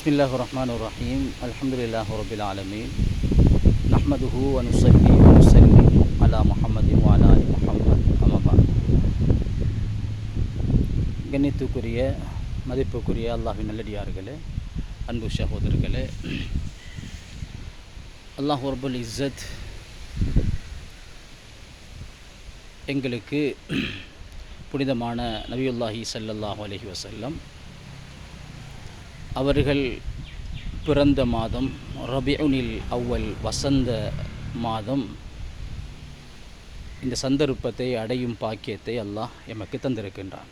பிஸ்மில்லாஹிர்ரஹ்மானிர்ரஹீம். அல்ஹம்துலில்லாஹி ரப்பில் ஆலமீன். நஹ்மதுஹு வ நுஸல்லி வ நுஸல்லிம் அலா முஹம்மதின் வ அலா ஆலி முஹம்மத். அம்மா பஅத். கண்ணியத்துக்குரிய மதிப்புக்குரிய அல்லாஹ்வின் நல்லடியார்களே, அன்பு சகோதரர்களே, அல்லாஹ் ரப்புல் இஸ்ஸத் எங்களுக்கு புனிதமான நபியுல்லாஹி ஸல்லல்லாஹு அலைஹி வஸல்லம் அவர்கள் பிறந்த மாதம் ரபிஉனில் அவ்வல், வசந்த மாதம், இந்த சந்தர்ப்பத்தை அடையும் பாக்கியத்தை அல்லாஹ் எமக்கு தந்திருக்கின்றான்.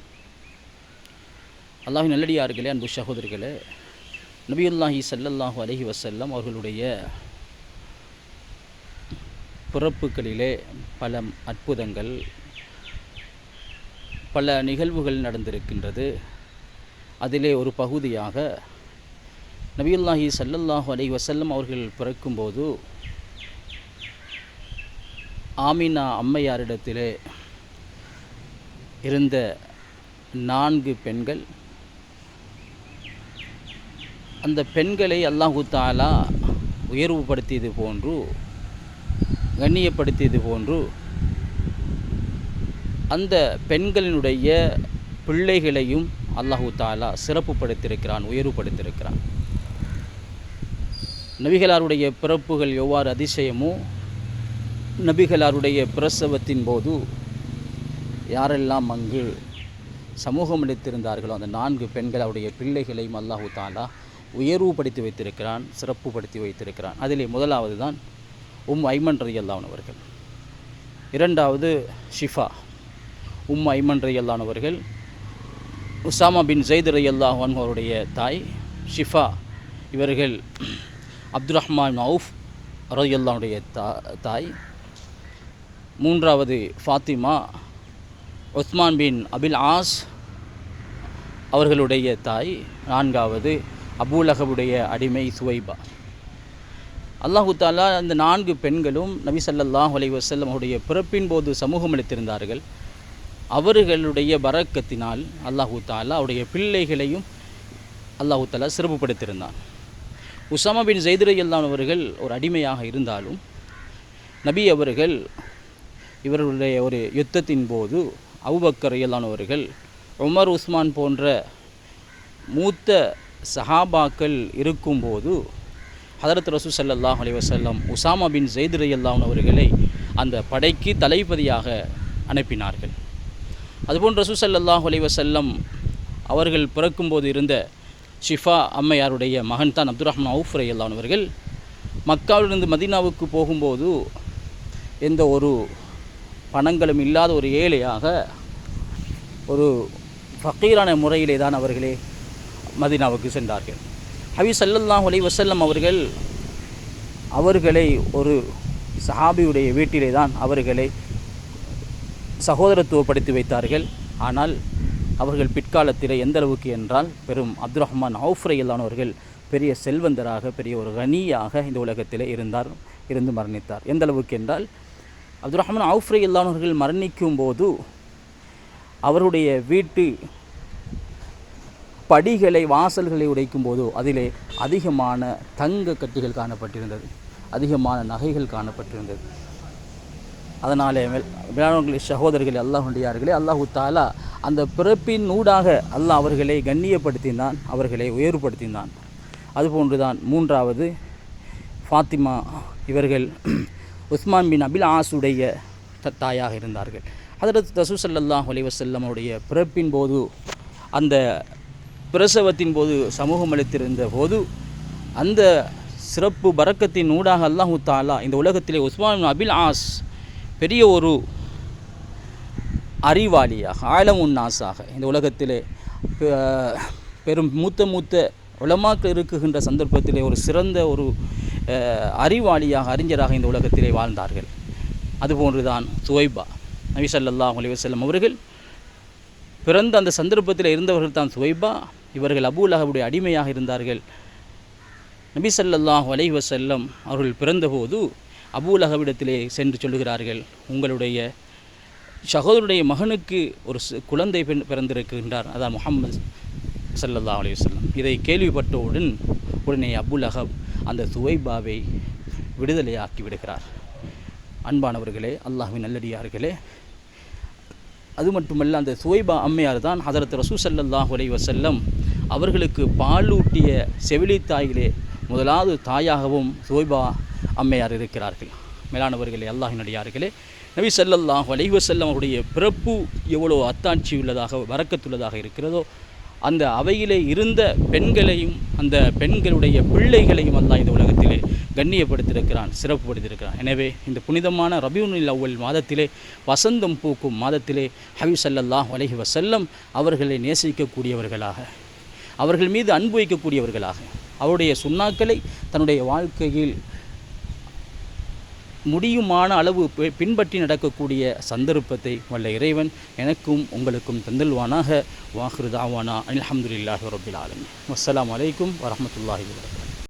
அல்லாஹ்வின் நல்லடியார்களே, அன்பு சகோதரர்களே, நபியுல்லாஹி ஸல்லல்லாஹு அலைஹி வஸல்லம் அவர்களுடைய பிறப்புகளிலே பல அற்புதங்கள், பல நிகழ்வுகள் நடந்திருக்கின்றது. அதிலே ஒரு பகுதியாக நபியுல்லாஹி ஸல்லல்லாஹு அலைஹி வஸல்லம் அவர்கள் பிறக்கும்போது ஆமினா அம்மையாரிடத்திலே இருந்த 4 பெண்கள், அந்த பெண்களை அல்லாஹு தஆலா உயர்வுபடுத்தியது போன்று, கண்ணியப்படுத்தியது போன்று, அந்த பெண்களினுடைய பிள்ளைகளையும் அல்லாஹு தஆலா சிறப்புப்படுத்தியிருக்கிறான், உயர்வுபடுத்தியிருக்கிறான். நபிகளாருடைய பிறப்புகள் எவ்வாறு அதிசயமோ, நபிகளாருடைய பிரசவத்தின் போது யாரெல்லாம் அங்கு சமூகமளித்திருந்தார்களோ அந்த 4 பெண்கள் அவருடைய பிள்ளைகளையும் அல்லாஹு தஆலா உயர்வுபடுத்தி வைத்திருக்கிறான், சிறப்புப்படுத்தி வைத்திருக்கிறான். அதிலே முதலாவது தான் ஐமன் ரலியல்லாஹு அன்ஹா அவர்கள். இரண்டாவது ஷிஃபா ஐமன் ரலியல்லாஹு அன்ஹா அவர்கள். உசாமா பின் ஸைத் ரலியல்லாஹு அன்ஹு அவருடைய தாய் ஷிஃபா. இவர்கள் அப்துர் ரஹ்மான் அவுஃப் ரலியல்லாஹு அன்ஹுடைய தாய். மூன்றாவது ஃபாத்திமா உஸ்மான் பின் அபில் ஆஸ் அவர்களுடைய தாய். நான்காவது அபூலஹபுடைய அடிமை சுவைபா. அல்லாஹு தஆலா அந்த 4 பெண்களும் நபி ஸல்லல்லாஹு அலைஹி வஸல்லம் அவருடைய பிறப்பின் போது சமூகமளித்திருந்தார்கள். அவர்களுடைய பரக்கத்தினால் அல்லாஹு தஆலா அவருடைய பிள்ளைகளையும் அல்லாஹு தஆலா சிறப்புப்படுத்தியிருந்தான். உசாமா பின் ஸைத் ரலியல்லாஹு அன்ஹு அவர்கள் ஒரு அடிமையாக இருந்தாலும் நபி அவர்கள் இவர்களுடைய ஒரு யுத்தத்தின் போது அபூபக்கர் ரலியல்லாஹு அன்ஹு அவர்கள், உமர், உஸ்மான் போன்ற மூத்த சஹாபாக்கள் இருக்கும்போது ஹதரத் ரசூல் ஸல்லல்லாஹு அலைஹி வஸல்லம் உசாமா பின் ஸைத் ரலியல்லாஹு அன்ஹு அவர்களை அந்த படைக்கு தளபதியாக அனுப்பினார்கள். அதுபோன்று ரசூல் ஸல்லல்லாஹு அலைஹி வஸல்லம் அவர்கள் பிறக்கும்போது இருந்த ஷிஃபா அம்மையாருடைய மகன் தான் அப்துர் ரஹ்மான் அவுஃப் ரலியல்லாஹு அன்ஹு அவர்கள். மக்காவிலிருந்து மதீனாவுக்கு போகும்போது எந்த ஒரு பணங்களும் இல்லாத ஒரு ஏழையாக, ஒரு ஃபக்கீரான முறையிலே தான் அவர்களே மதீனாவுக்கு சென்றார்கள். நபி ஸல்லல்லாஹு அலைஹி வஸல்லம் அவர்களை ஒரு சஹாபியுடைய வீட்டிலே தான் அவர்களை சகோதரத்துவப்படுத்தி வைத்தார்கள். ஆனால் அவர்கள் பிற்காலத்தில் எந்த அளவுக்கு என்றால், பெரும் அப்துர் ரஹ்மான் அவுஃப் ரலியல்லாஹு அன்ஹு அவர்கள் பெரிய செல்வந்தராக, பெரிய ஒரு கனியாக இந்த உலகத்திலே இருந்து மரணித்தார். எந்த அளவுக்கு என்றால், அப்துர் ரஹ்மான் அவுஃப் ரலியல்லாஹு அன்ஹு அவர்கள் மரணிக்கும் போது அவருடைய வீட்டு படிகளை, வாசல்களை உடைக்கும் போது அதிலே அதிகமான தங்க கட்டிகள் காணப்பட்டிருந்தது, அதிகமான நகைகள் காணப்பட்டிருந்தது. அதனாலே வேளாண்மை சகோதரர்களே, அல்லாஹ்வுடையார்களே, அல்லாஹு தஆலா அந்த பிறப்பின் ஊடாக அல்லாஹ் அவர்களை கண்ணியப்படுத்தினான், அவர்களை உயர்வுபடுத்தினான். அதுபோன்று தான் மூன்றாவது ஃபாத்திமா. இவர்கள் உஸ்மான் பின் அபில் ஆஸுடைய தாயாக இருந்தார்கள். ஹதரத் ரசூல் ஸல்லல்லாஹு அலைஹி வஸல்லம் அவருடைய பிறப்பின் போது, அந்த பிரசவத்தின் போது சமூகமளித்திருந்த போது, அந்த சிறப்பு பரக்கத்தின் ஊடாக அல்லாஹு தஆலா இந்த உலகத்திலே உஸ்மான் பின் அபில் ஆஸ் பெரிய ஒரு அறிவாளியாக, ஆலமுன் நாஸாக இந்த உலகத்திலே பெரும் மூத்த உலமாக்கள் இருக்குகின்ற சந்தர்ப்பத்திலே ஒரு சிறந்த ஒரு அறிவாளியாக, அறிஞராக இந்த உலகத்திலே வாழ்ந்தார்கள். அதுபோன்று தான் சுவைபா. நபி ஸல்லல்லாஹு அலைஹி வஸல்லம் அவர்கள் பிறந்த அந்த சந்தர்ப்பத்தில் இருந்தவர்கள் தான் சுவைபா. இவர்கள் அபூலஹபுடைய அடிமையாக இருந்தார்கள். நபி ஸல்லல்லாஹு அலைஹி வஸல்லம் அவர்கள் பிறந்தபோது அபூலஹபிடத்திலே சென்று சொல்லுகிறார்கள், உங்களுடைய சகோதரனுடைய மகனுக்கு ஒரு குழந்தை பிறந்திருக்கின்றார், அதான் முஹம்மது ஸல்லல்லாஹு அலைஹி வஸல்லம். இதை கேள்விப்பட்டவுடன் உடனே அபூ லஹப் அந்த சுவைபாவை விடுதலையாக்கி விடுகிறார். அன்பானவர்களே, அல்லாஹ்வின் நல்லடியார்களே, அது மட்டுமல்ல, அந்த சுவைபா அம்மையார் தான் ஹதரத் ரசூல் ஸல்லல்லாஹு அலைஹி வஸல்லம் அவர்களுக்கு பாலூட்டிய செவிலித்தாயிலே முதலாவது தாயாகவும் சுவைபா அம்மையார் இருக்கிறார்கள். மேலானவர்களே, அல்லாஹ்வின் நல்லடியார்களே, நபி ஸல்லல்லாஹு அலைஹி வஸல்லம் அவருடைய பிறப்பு எவ்வளோ அத்தாட்சி உள்ளதாக வரக்கத்துள்ளதாக இருக்கிறதோ, அந்த அவையிலே இருந்த பெண்களையும் அந்த பெண்களுடைய பிள்ளைகளையும் அல்லாஹ் இந்த உலகத்திலே கண்ணியப்படுத்தியிருக்கிறான், சிறப்புப்படுத்தியிருக்கிறான். எனவே இந்த புனிதமான ரபியுல் அவ்வல் மாதத்திலே, வசந்தம் பூக்கும் மாதத்திலே ஹபீப் ஸல்லல்லாஹு அலைஹி வஸல்லம் அவர்களை நேசிக்கக்கூடியவர்களாக, அவர்கள் மீது அன்பு வைக்கக்கூடியவர்களாக, அவருடைய சுன்னாக்களை தன்னுடைய வாழ்க்கையில் முடியுமான அளவு பின்பற்றி நடக்கக்கூடிய சந்தர்ப்பத்தை வல்ல இறைவன் எனக்கும் உங்களுக்கும் தந்தல்வானாக. வாஹிரு தாவானா அல்ஹம்துலில்லாஹி ரப்பில் ஆலமீன். அஸ்ஸலாமு அலைக்கும் வரஹ்மத்துல்லாஹி வபரகாத்துஹு.